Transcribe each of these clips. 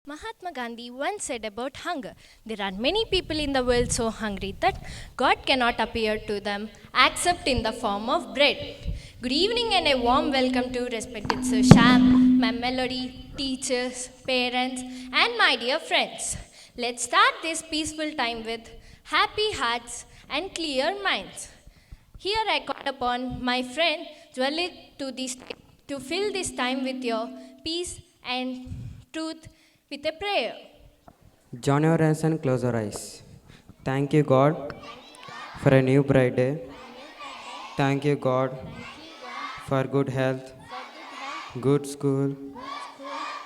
Mahatma Gandhi once said about hunger, there are many people in the world so hungry that God cannot appear to them except in the form of bread. Good evening and a warm welcome to respected Sir Sham, my melody, teachers, parents, and my dear friends. Let's start this peaceful time with happy hearts and clear minds. Here I call upon my friend Jwalit to fill this time with your peace and truth with a prayer. Join your hands and close your eyes. Thank you, God, for a new bright day. Thank you, God, for good health, good school,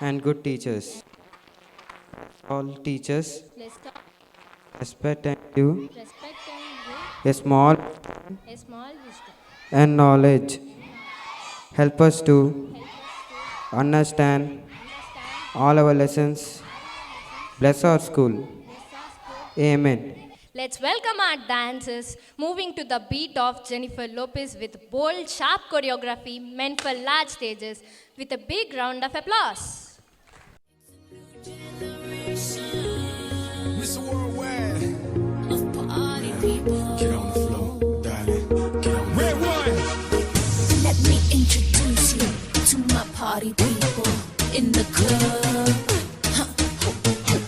and good teachers. All teachers, Let's talk respect and you, respect and a small give a small wisdom. and knowledge. Help us to understand all our lessons. Bless our school. Amen. Let's welcome our dancers moving to the beat of Jennifer Lopez with bold, sharp choreography meant for large stages with a big round of applause. Mr. Worldwide. Party people. Get on the floor, darling. Get on. Red one. Let me introduce you to my party people in the club.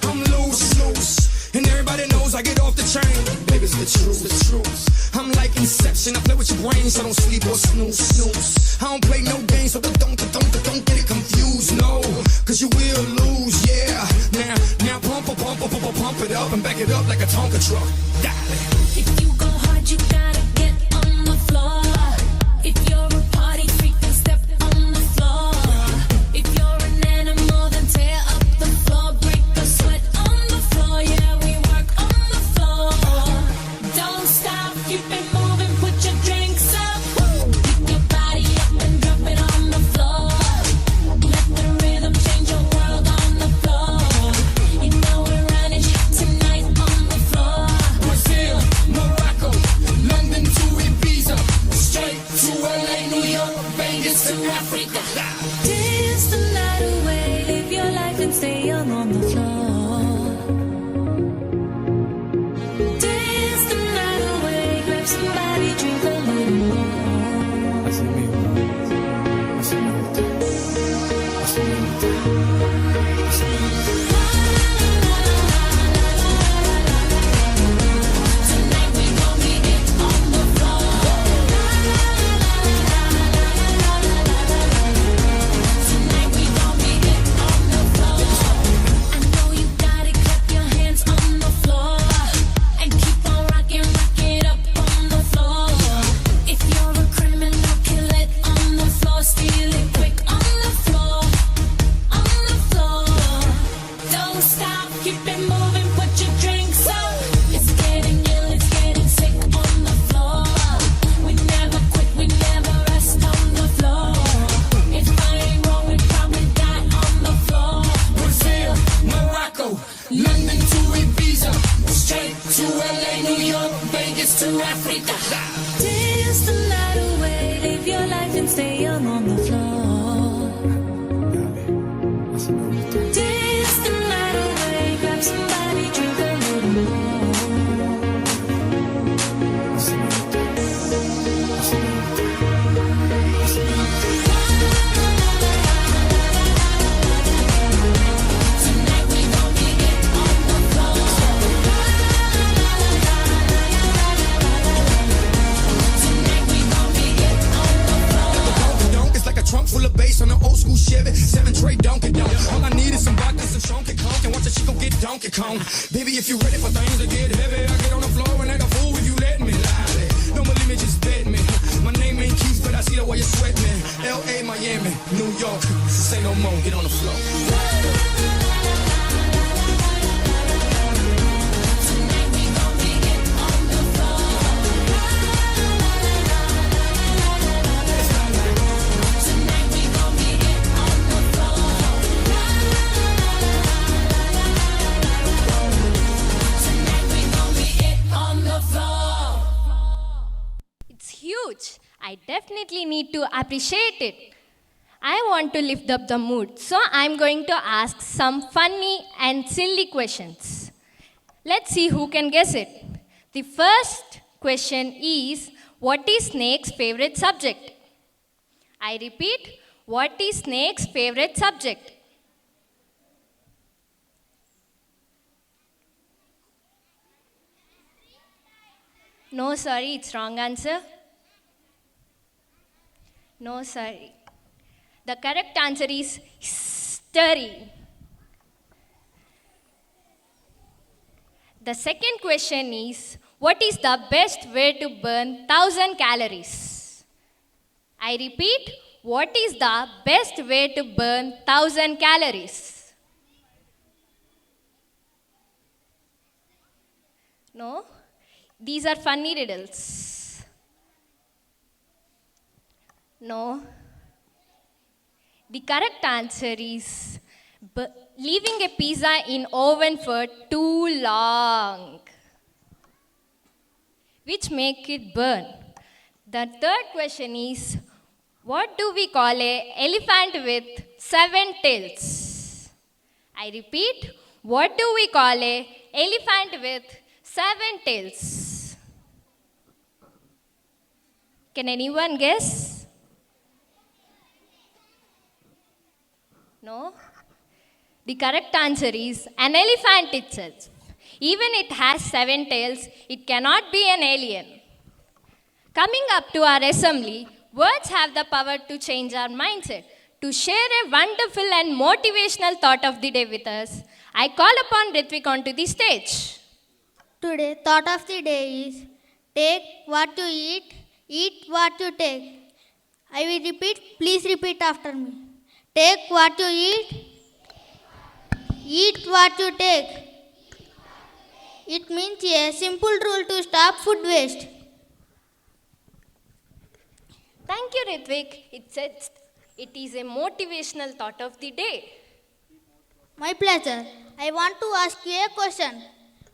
I'm loose, and everybody knows I get off the chain. Baby, it's the truth. I'm like Inception. I play with your brain, so don't sleep or snooze. I don't play no games, so don't get it confused. No, cause you will lose, yeah. Now pump it up and back it up like a Tonka truck. Darling. If you go hard, you gotta get on the floor. If you're a party freak, then step on the floor. If you're an animal, then tear up the floor. Break a sweat on the floor, yeah, we work on the floor. Don't stop, keep it moving, put your drinks up. Pick your body up and drop it on the floor. Let the rhythm change your world on the floor. You know we're running tonight on the floor. Brazil, Morocco, London to Ibiza, straight to LA, New York, Vegas to Africa. Dance the night away, live your life and stay young on the floor. Dance the night away, grab somebody, drink a little more. Así mismo, así me gusta, así me gusta, así me gusta. Tonight we gon' be it on the floor. Tonight we gon' be it on the floor. I know you got it, clap your hands on the floor. And keep on rocking, rock it up on the floor. If you're a criminal, kill it on the floor. Steal it quick on the floor. On the floor. Don't stop, keep it moving, put your drinks up. It's getting ill, it's getting sick on the floor. We never quit, we never rest on the floor. If I ain't wrong, we probably die on the floor. Brazil, Morocco, London to Ibiza, straight to LA, New York, Vegas to Africa. Dance the night away, live your life and stay young on the floor. Así me gusta. Dance the night away, grab somebody, drink a little more. Así me gusta, así me gusta, así me gusta. Tonight we gon' be it on the floor. Tonight we gon' be it on the floor. Donk is like a trunk full of bass on an old school Chevy, 7-tray Donkey Donk. All I need is some vodka, some Shonky Conk, and watch a chico get Donkey Kong. Baby, if you ready for things to get heavy, I get on the floor and act a fool if you let me lie. Don't believe me, just bet me. My name ain't Keith, but I see the way you sweat me. L.A., Miami, New York, say no more, get on the floor. Tonight we gon' be it on the floor. Tonight we gon' be it on the floor. Tonight we gon' be it on the floor. It's huge. I definitely need to appreciate it. I want to lift up the mood, so I'm going to ask some funny and silly questions. Let's see who can guess it. The first question is, what is Snake's favorite subject? I repeat, what is Snake's favorite subject? No, sorry, it's wrong answer. No, sorry. The correct answer is history. The second question is, what is the best way to burn 1000 calories? I repeat, what is the best way to burn 1000 calories? No? These are funny riddles. No. The correct answer is leaving a pizza in oven for too long, which make it burn. The third question is, what do we call a elephant with 7 tails? I repeat, what do we call a elephant with 7 tails? Can anyone guess? No? The correct answer is an elephant itself. Even it has 7 tails, it cannot be an alien. Coming up to our assembly, words have the power to change our mindset. To share a wonderful and motivational thought of the day with us, I call upon Ritvik onto the stage. Today, thought of the day is take what you eat what you take. I will repeat, please repeat after me. Take what you eat what you take. It means a simple rule to stop food waste. Thank you, Ritvik. It is a motivational thought of the day. My pleasure. I want to ask you a question.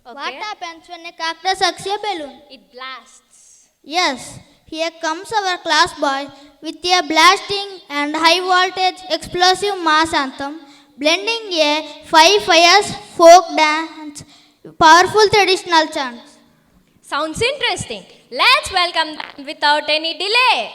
Okay. What happens when a cactus sucks a balloon? It blasts. Yes, here comes our class boy with a blasting and high voltage explosive mass anthem, blending a 5 fires folk dance, powerful traditional chants. Sounds interesting. Let's welcome them without any delay.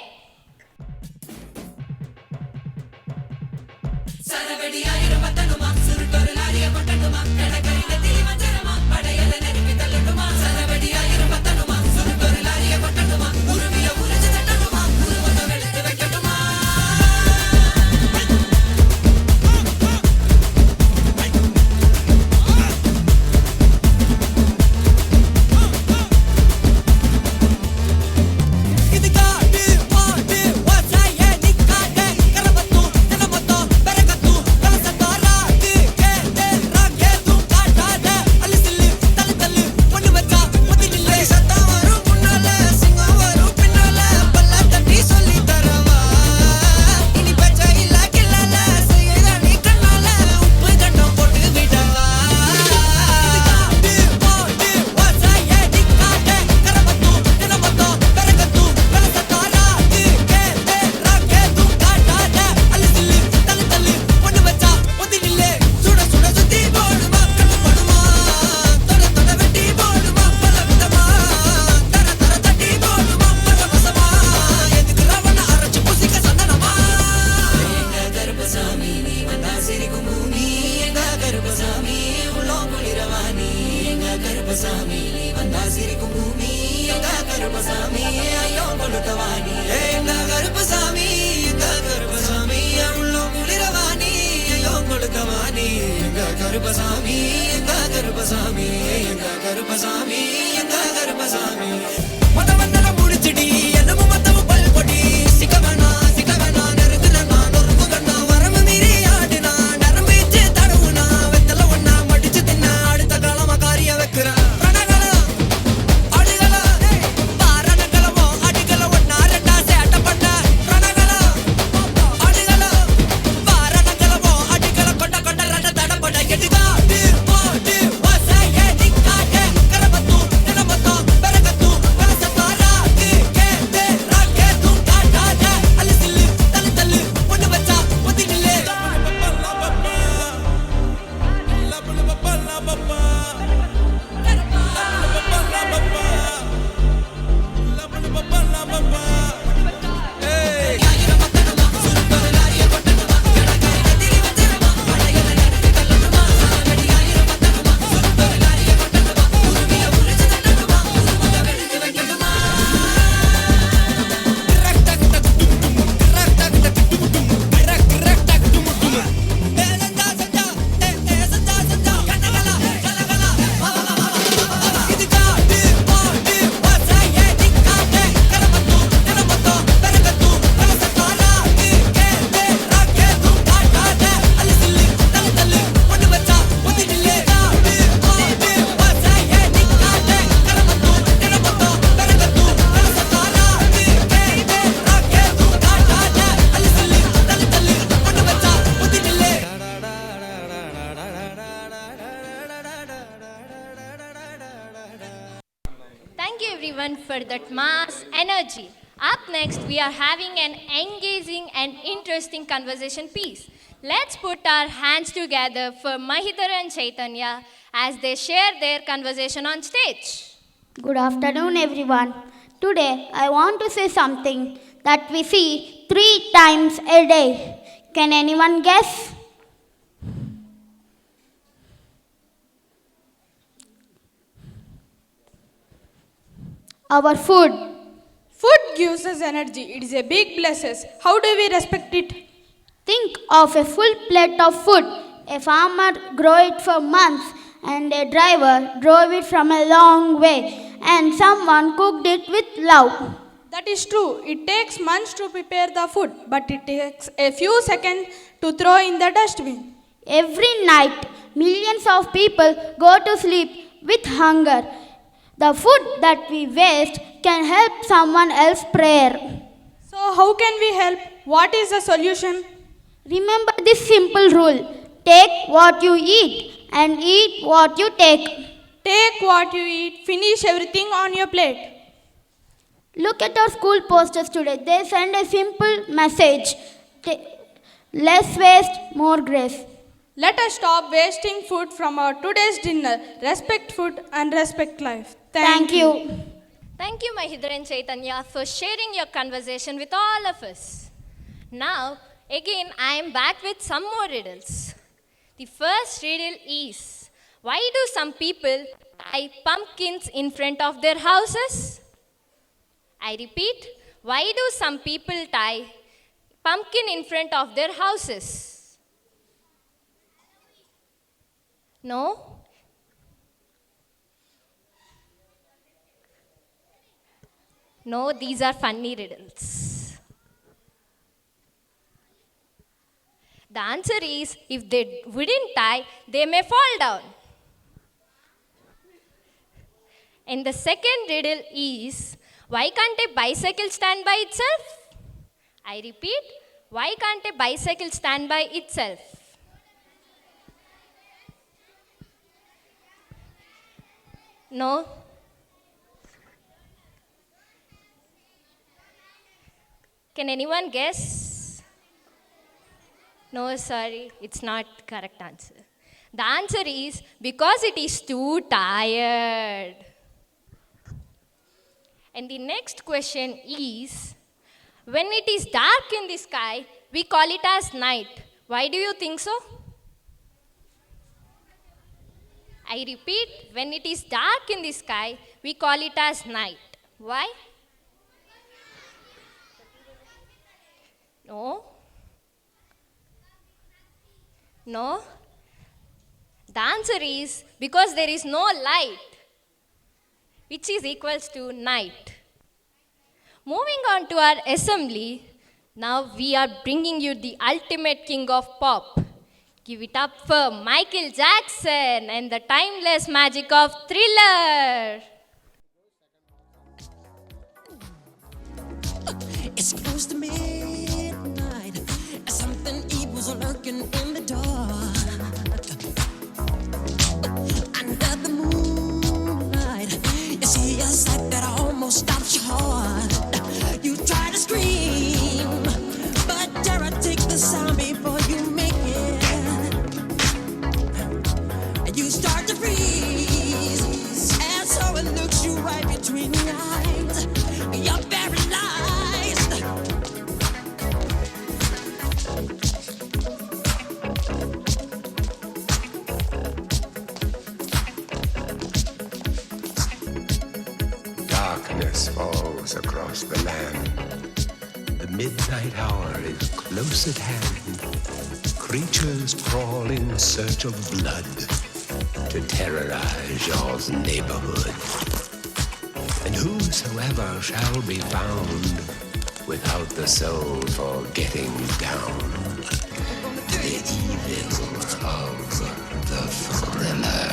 Thank you everyone for that mass energy. Up next, we are having an engaging and interesting conversation piece. Let's put our hands together for Mahidhar and Chaitanya as they share their conversation on stage. Good afternoon, everyone. Today, I want to say something that we see 3 times a day. Can anyone guess? Our food. Food gives us energy. It is a big blessing. How do we respect it? Think of a full plate of food. A farmer grew it for months, and a driver drove it from a long way, and someone cooked it with love. That is true. It takes months to prepare the food, but it takes a few seconds to throw in the dustbin. Every night, millions of people go to sleep with hunger. The food that we waste can help someone else prayer. So, how can we help? What is the solution? Remember this simple rule. Take what you eat and eat what you take. Take what you eat, finish everything on your plate. Look at our school posters today. They send a simple message. Less waste, more grace. Let us stop wasting food from our today's dinner. Respect food and respect life. Thank you. Thank you, Mahidhar and Chaitanya, for sharing your conversation with all of us. Now, again, I am back with some more riddles. The first riddle is, why do some people tie pumpkins in front of their houses? I repeat, why do some people tie pumpkin in front of their houses? No? No, these are funny riddles. The answer is, if they wouldn't tie, they may fall down. And the second riddle is, why can't a bicycle stand by itself? I repeat, why can't a bicycle stand by itself? No? Can anyone guess? No, sorry, it's not correct answer. The answer is because it is too tired. And the next question is, when it is dark in the sky, we call it as night. Why do you think so? I repeat, when it is dark in the sky, we call it as night. Why? No? No? The answer is because there is no light, which is equals to night. Moving on to our assembly, now we are bringing you the ultimate king of pop. Give it up for Michael Jackson and the timeless magic of Thriller. It's close to midnight. Something evil's lurking in the dark. Under the moonlight, you see a sight that almost stops your heart. You try to scream, but terror takes the sound before you make it. And you start to freeze, and so it looks you right between the eyes. You're paralyzed. across the land. The midnight hour is close at hand. Creatures crawl in search of blood to terrorize y'all's neighborhood. And whosoever shall be found without the soul for getting down, the evil of the thriller.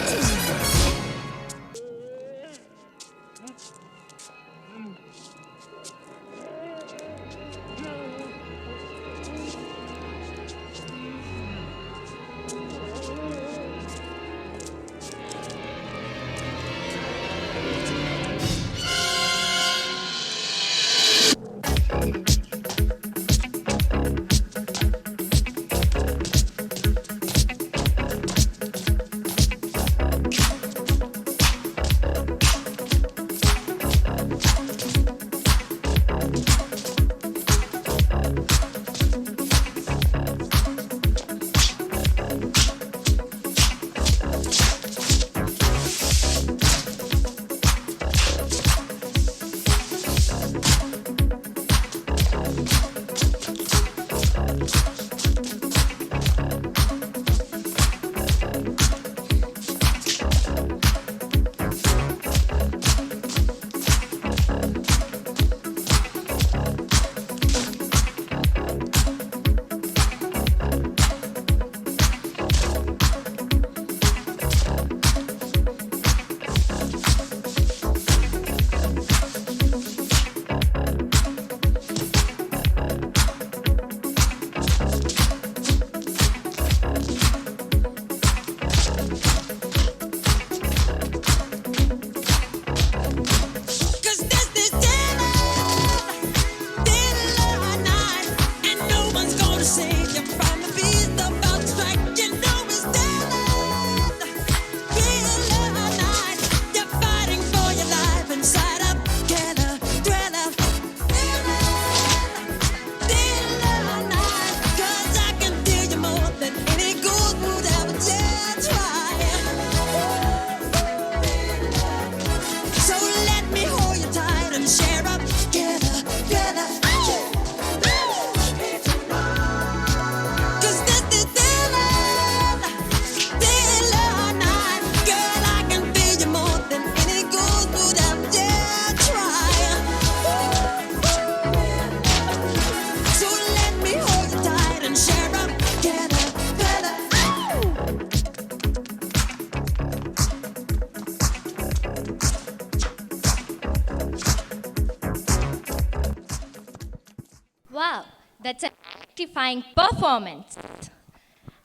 Wow, that's an electrifying performance.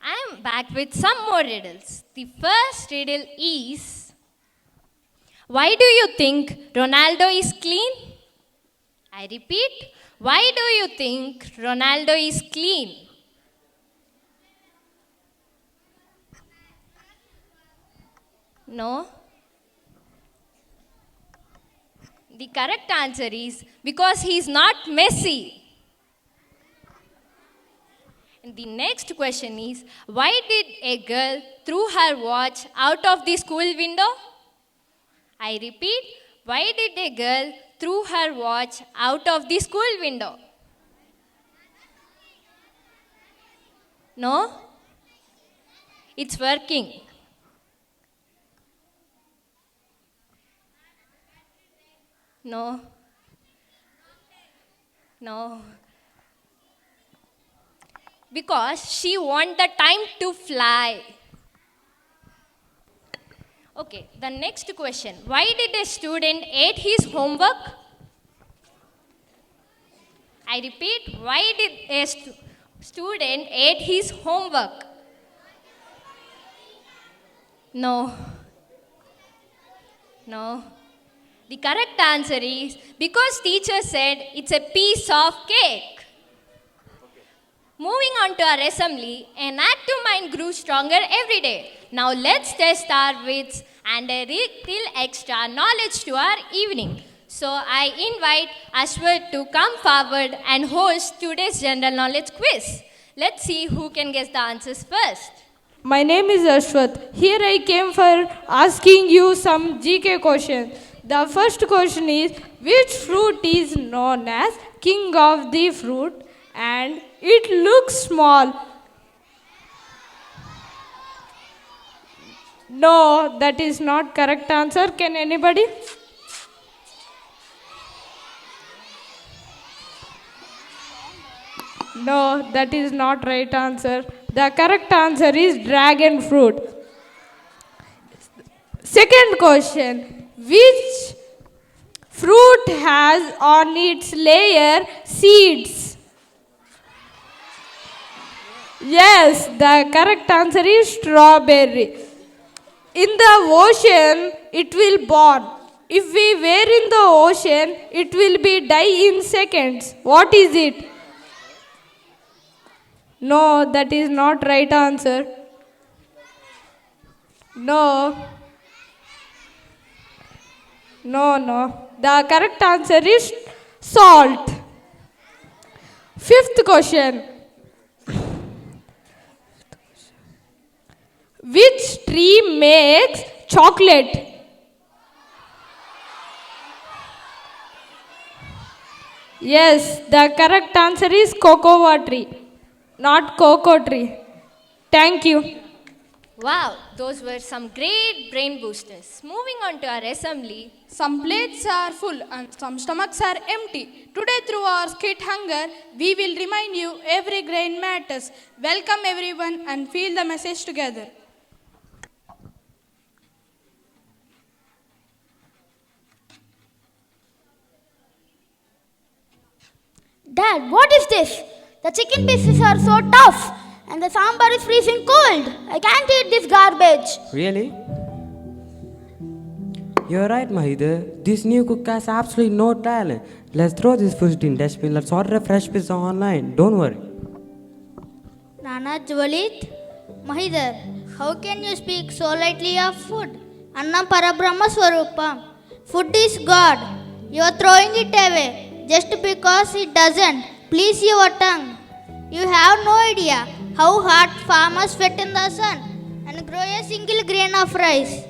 I am back with some more riddles. The first riddle is, why do you think Ronaldo is clean? I repeat, why do you think Ronaldo is clean? No? The correct answer is because he is not Messi. And the next question is, why did a girl threw her watch out of the school window? I repeat, why did a girl threw her watch out of the school window? No? It's working. No. No. Because she want the time to fly. Okay, the next question. Why did a student ate his homework? I repeat, why did a student ate his homework? No. No. The correct answer is because teacher said it's a piece of cake. Moving on to our assembly, an active mind grew stronger every day. Now let's test our wits and a little extra knowledge to our evening. So I invite Ashwat to come forward and host today's general knowledge quiz. Let's see who can guess the answers first. My name is Ashwat. Here I came for asking you some GK questions. The first question is, which fruit is known as king of the fruit and it looks small? No, that is not correct answer. Can anybody? No, that is not right answer. The correct answer is dragon fruit. Second question. Which fruit has on its layer seeds? Yes, the correct answer is strawberry. In the ocean, it will born. If we were in the ocean, it will be die in seconds. What is it? No, that is not right answer. No. No. The correct answer is salt. Fifth question. Which tree makes chocolate? Yes, the correct answer is cocoa tree, not cocoa tree. Thank you. Wow, those were some great brain boosters. Moving on to our assembly. Some plates are full and some stomachs are empty. Today, through our skit Hunger, we will remind you every grain matters. Welcome everyone and feel the message together. Dad, what is this? The chicken pieces are so tough and the sambar is freezing cold. I can't eat this garbage. Really? You're right, Mahidha. This new cook has absolutely no talent. Let's throw this food in dustbin. Let's order a fresh pizza online. Don't worry. Nana Jwalit, Mahidhar, how can you speak so lightly of food? Annam Parabrahma Swarupam. Food is God. You are throwing it away just because it doesn't please your tongue. You have no idea how hard farmers sweat in the sun and grow a single grain of rice.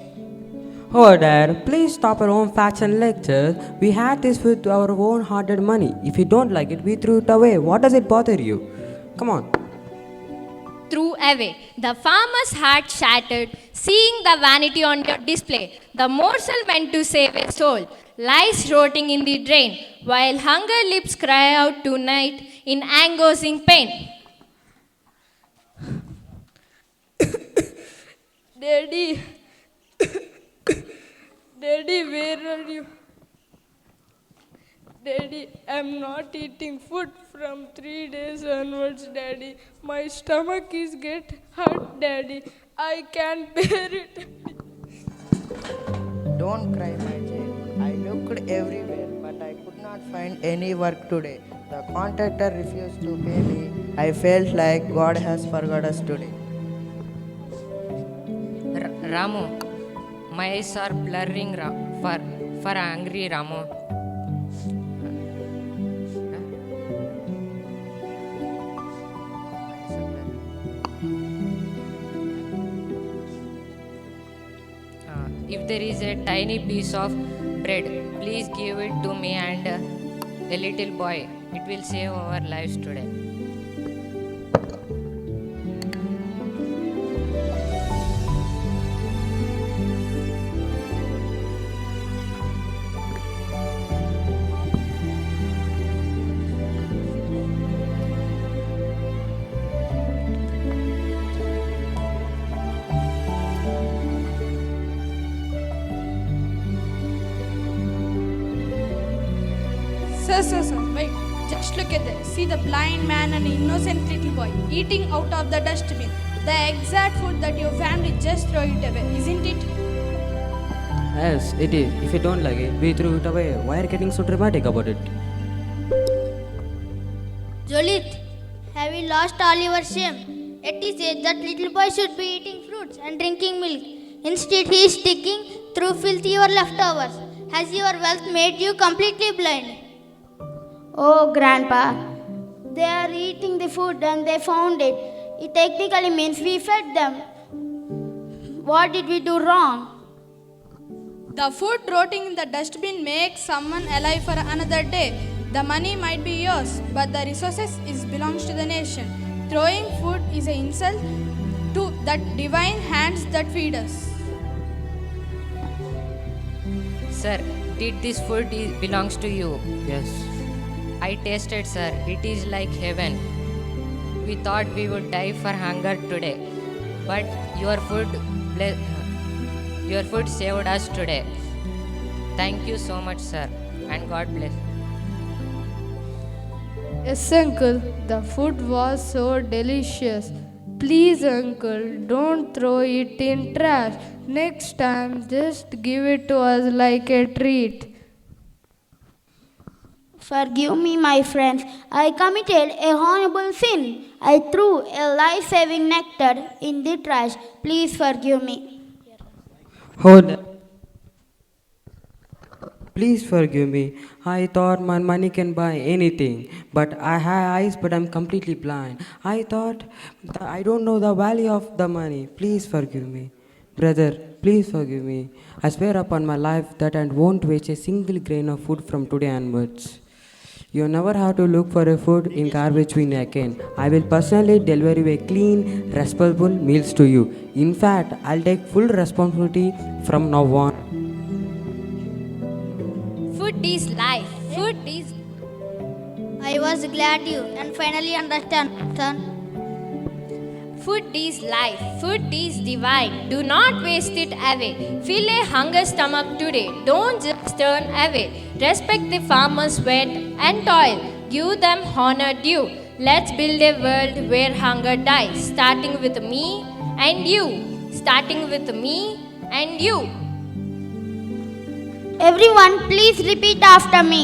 Oh, Dad, please stop our own facts and lectures. We had this with our own hard-earned money. If you don't like it, we threw it away. What does it bother you? Come on. Threw away. The farmer's heart shattered, seeing the vanity on your display. The morsel meant to save a soul lies rotting in the drain, while hunger lips cry out tonight in agonizing pain. Daddy, Daddy, where are you? Daddy, I'm not eating food from 3 days onwards, Daddy. My stomach is get hurt, Daddy. I can't bear it. Don't cry, my child. I looked everywhere, but I could not find any work today. The contractor refused to pay me. I felt like God has forgot us today. Ramu, my eyes are blurring for angry Ramu. If there is a tiny piece of bread, please give it to me and a little boy. It will save our lives today. Sir, wait. Just look at that. See the blind man and innocent little boy eating out of the dustbin. The exact food that your family just throw it away, isn't it? Yes, it is. If you don't like it, we threw it away. Why are you getting so dramatic about it? Jolit, have you lost all your shame? It is said that little boy should be eating fruits and drinking milk. Instead, he is digging through filthy your leftovers. Has your wealth made you completely blind? Oh, Grandpa, they are eating the food and they found it. It technically means we fed them. What did we do wrong? The food rotting in the dustbin makes someone alive for another day. The money might be yours, but the resources belongs to the nation. Throwing food is an insult to the divine hands that feed us. Sir, did this food belongs to you? Yes. I tasted, sir. It is like heaven. We thought we would die for hunger today, but your food saved us today. Thank you so much, sir, and God bless. Yes, uncle, the food was so delicious. Please, uncle, don't throw it in trash. Next time, just give it to us like a treat. Forgive me, my friends. I committed a horrible sin. I threw a life-saving nectar in the trash. Please forgive me. Hold. Please forgive me. I thought my money can buy anything, but I have eyes, but I'm completely blind. I thought that I don't know the value of the money. Please forgive me. Brother, please forgive me. I swear upon my life that I won't waste a single grain of food from today onwards. You never have to look for a food in garbage bin again. I will personally deliver you a clean, responsible meals to you. In fact, I'll take full responsibility from now on. Food is life. Food is. I was glad you and finally understand, son. Food is life. Food is divine. Do not waste it away. Feel a hunger stomach today. Don't just turn away. Respect the farmer's sweat and toil. Give them honor due. Let's build a world where hunger dies. Starting with me and you. Starting with me and you. Everyone, please repeat after me.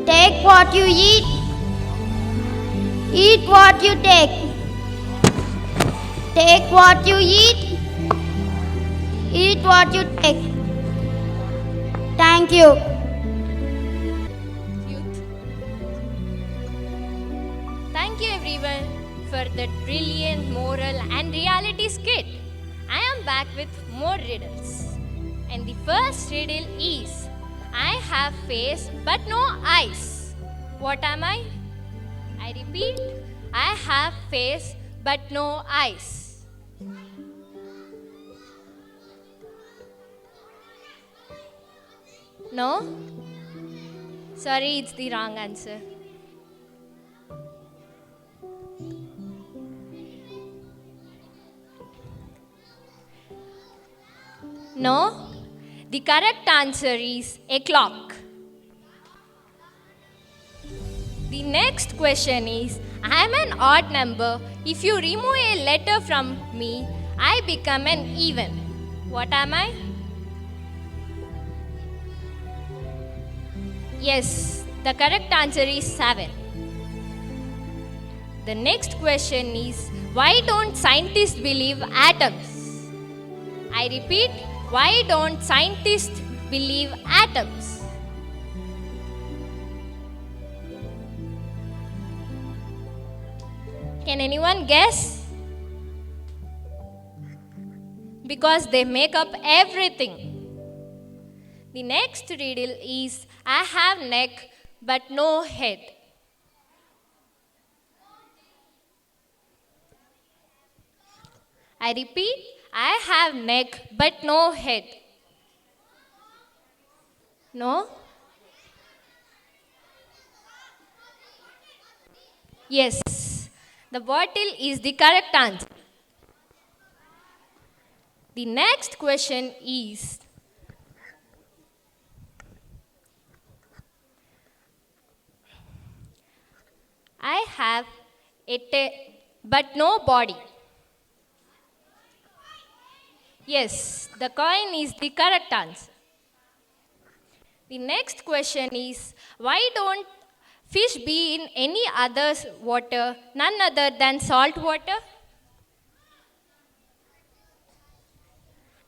Take what you eat. Eat what you take. Take what you eat. Eat what you take. Thank you. Thank you everyone for that brilliant moral and reality skit. I am back with more riddles. And the first riddle is, I have face but no eyes. What am I? I repeat, I have face but no eyes. No? Sorry, it's the wrong answer. No? The correct answer is a clock. The next question is, I am an odd number. If you remove a letter from me, I become an even. What am I? Yes, the correct answer is 7. The next question is, why don't scientists believe atoms? I repeat, why don't scientists believe atoms? Can anyone guess? Because they make up everything. The next riddle is, I have neck but no head. I repeat, I have neck but no head. No? Yes, the bottle is the correct answer. The next question is, I have a tail but no body. Yes, the coin is the correct answer. The next question is, why don't fish be in any other water, none other than salt water?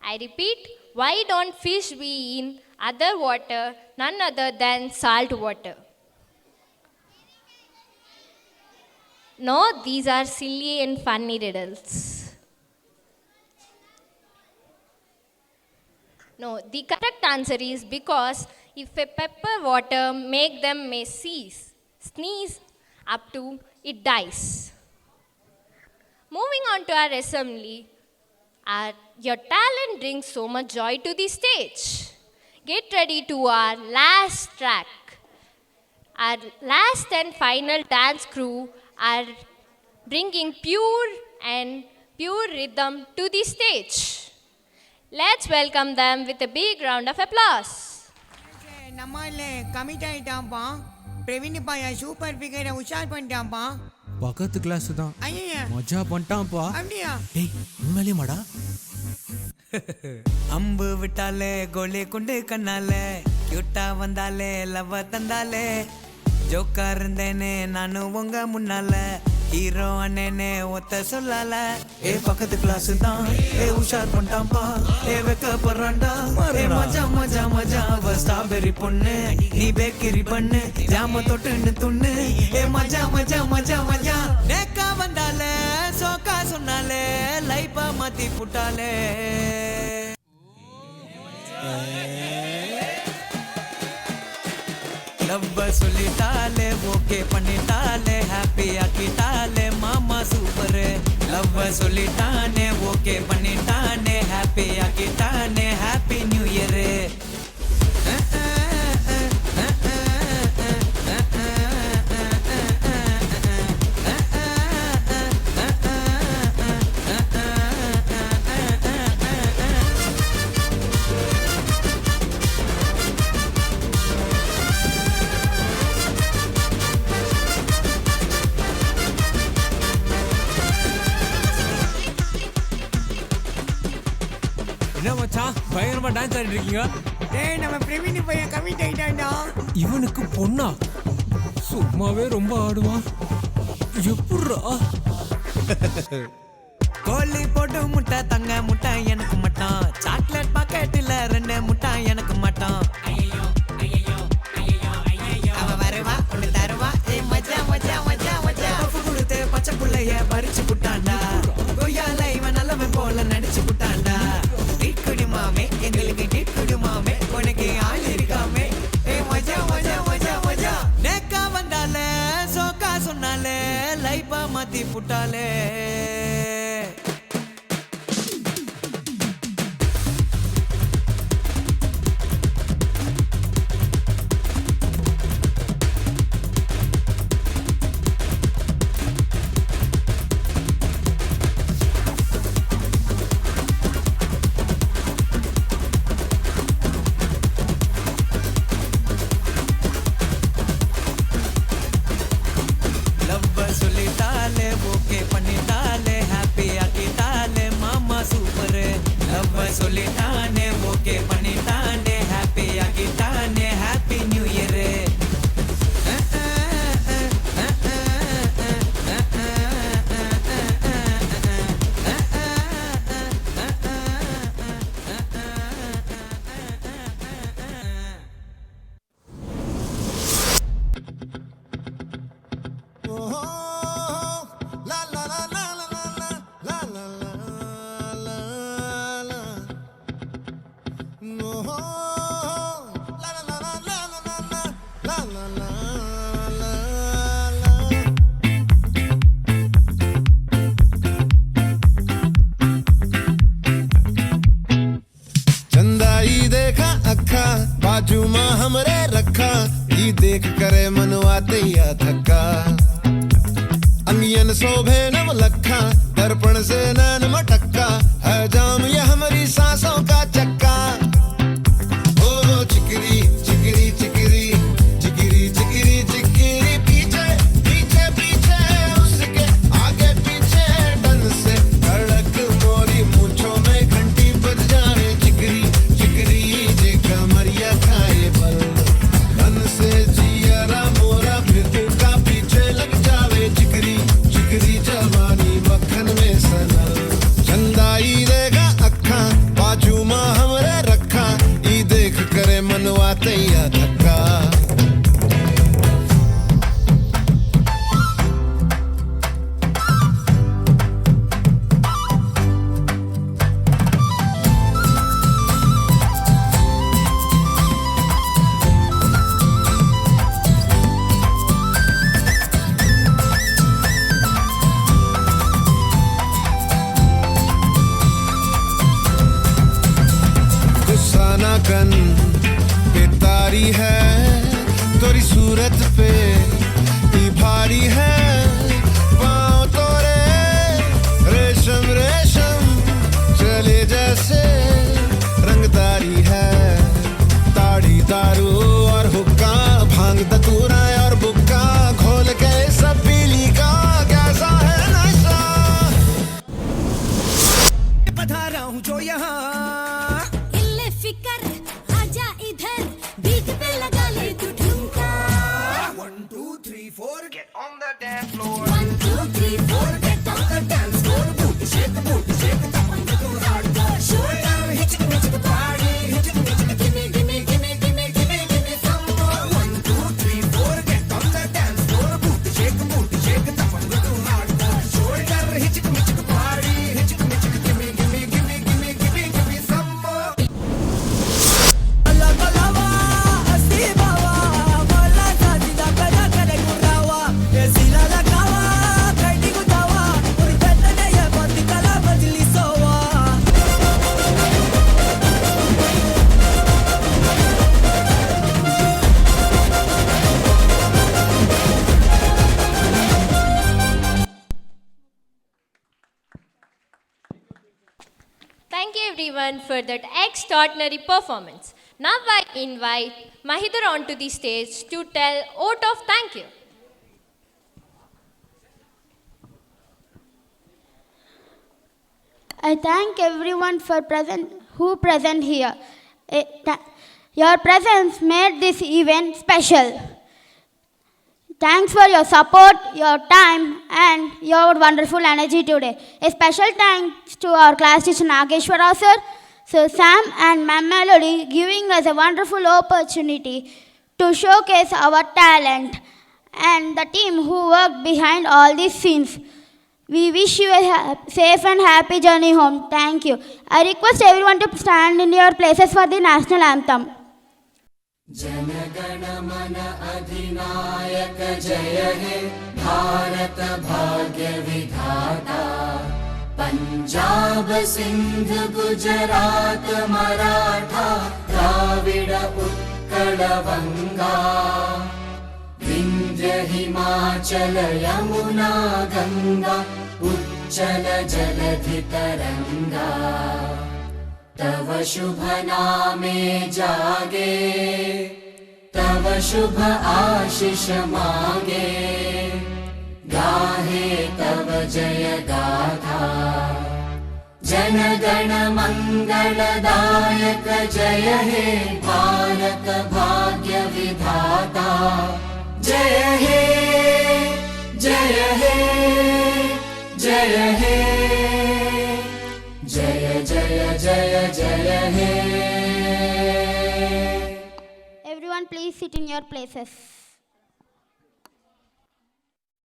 I repeat, why don't fish be in other water, none other than salt water? No, these are silly and funny riddles. No, the correct answer is because if a pepper water make them may sneeze up to it dies. Moving on to our assembly, your talent brings so much joy to the stage. Get ready to our last track. Our last and final dance crew are bringing pure rhythm to the stage. Let's welcome them with a big round of applause. நம்ம இல்லை commit ஆகிட்டான்ப்பா Praveen பையா super ஃபிகரை உஷார் பண்ணிட்டான்ப்பா பக்கத்து class தான் ஐயா மஜா பண்ணிட்டான்ப்பா அப்படியா டேய் உண்மையிலே மாடா அம்பு விட்டாலே கோலி குண்டு கண்ணாலே கியூட்டா வந்தாலே லவ் தந்தாலே ஜோக்கா இருந்தேனே நானும் உங்க முன்னால ஹீரோ அண்ணனே ஒத்த சொல்லால ஏ பக்கத்து கிளாஸ் தான் ஏ உஷார் பண்ணிட்டான்ப்பா ஏ வெக்க போறான்டா ஏ மஜா மஜா மஜா அவ ஸ்ட்ராபெரி பொண்ணு நீ பேக்கரி பண்ணு ஜாம தொட்டுன்னு துண்ணு ஏ மஜா மஜா மஜா மஜா நேக்கா வந்தாலே சோக்கா சொன்னாலே லைப்பா மாத்தி புட்டாலே லவ்வ சொல்லிட்டாலே ஓகே பண்ணிட்டாலே ஹாப்பி ஆக்கிட்டாலே மாமா சூப்பர் லவ்வ சொல்லிட்டானே ஓகே பண்ணிட்டானே ஹாப்பி ஆக்கிட்டானே ஹாப்பி நியூ இயர் பயங்கரமா டான்ஸ் ஆடிட்டு இருக்கீங்க. டேய் நம்ம பிரவீன் பையன் கமிட் ஆயிட்டான்டா. இவனுக்கு பொண்ணா? சும்மாவே ரொம்ப ஆடுவான். எப்புறா? கோலி போட்டு முட்டை தங்க முட்டை எனக்கு மட்டும். சாக்லேட் பாக்கெட்டில் 2 முட்டை எனக்கு மட்டும். அவ வருவா ஒன்று தருவா. ஏ மஜா மஜா மஜா மஜா. பஃபு கொடுத்து பச்சை புள்ளைய பறிச்சு புட்டாண்டா. கொய்யால இவன் நல்லவன் போல நடிச்சு புட்டாண்டா. மாமே எங்களுக்கு டிட்டு மாமே உனக்கு ஆள் இருக்காமே ஏ மஜா மஜா மஜா மஜா நேக்கா வந்தாலே சோக்கா சொன்னாலே லைப்பா மாத்தி புட்டாலே சொல்லிட்டானே ஓகே பண்ணிட்டானே ஹாப்பி ஆகிட்டானே ஹாப்பி நியூ இயர் बाजू मां हमरे रखा ई देख करे मनवा तैया थका अंगियन शोभे नव लखा दर्पण से नैन मटक्का है जाम ये हमारी सांसों का चक्का ओ चिकरी चिकरी चिकरी चिकरी चिकरी चिकरी पीछे पीछे पीछे उसके आगे पीछे डन से धड़क मोरी मूंछों में घंटी बज जाए चिकरी चिकरी जे कमरिया खाए बल धन से जियरा मोरा फिर का पीछे लग जावे चिकरी चिकरी जवानी मक्खन में सना get on the dance floor. 1, 2, 3, 4, get on the dance floor. Booty shake, tap on the hardcore. Shoulder, hit it, party, hit it, gimme, gimme, gimme, gimme, gimme, gimme some more. 1, 2, 3, 4, get on the dance floor. Booty shake, tap on the hardcore. Shoulder, hit it, party, hit it, gimme, gimme, gimme, gimme, gimme, gimme some more. Thank you everyone for that extraordinary performance. Now I invite Mahidhur onto the stage to tell vote of thank you. I thank everyone who present here. Your presence made this event special. Thanks for your support, your time, and your wonderful energy today. A special thanks to our class teacher Nageshwara sir, Sir Sam, and Ma'am Melody, giving us a wonderful opportunity to showcase our talent, and the team who worked behind all these scenes. We wish you a safe and happy journey home. Thank you. I request everyone to stand in your places for the national anthem. जनगण मन अधिनायक जय हे भारत भाग्य विधाता पंजाब सिंध गुजरात मराठा द्राविड उत्कल बंगा विंध्य हिमाचल यमुना गंगा उच्चल जलधि तरंगा तव शुभ नामे जागे तव शुभ आशीष मांगे गाहे तव जय गाथा जन गण मंगलदायक जय हे भारत भाग्य विधाता जय हे जय हे जय हे जय जय जय जय हे. Everyone please sit in your places.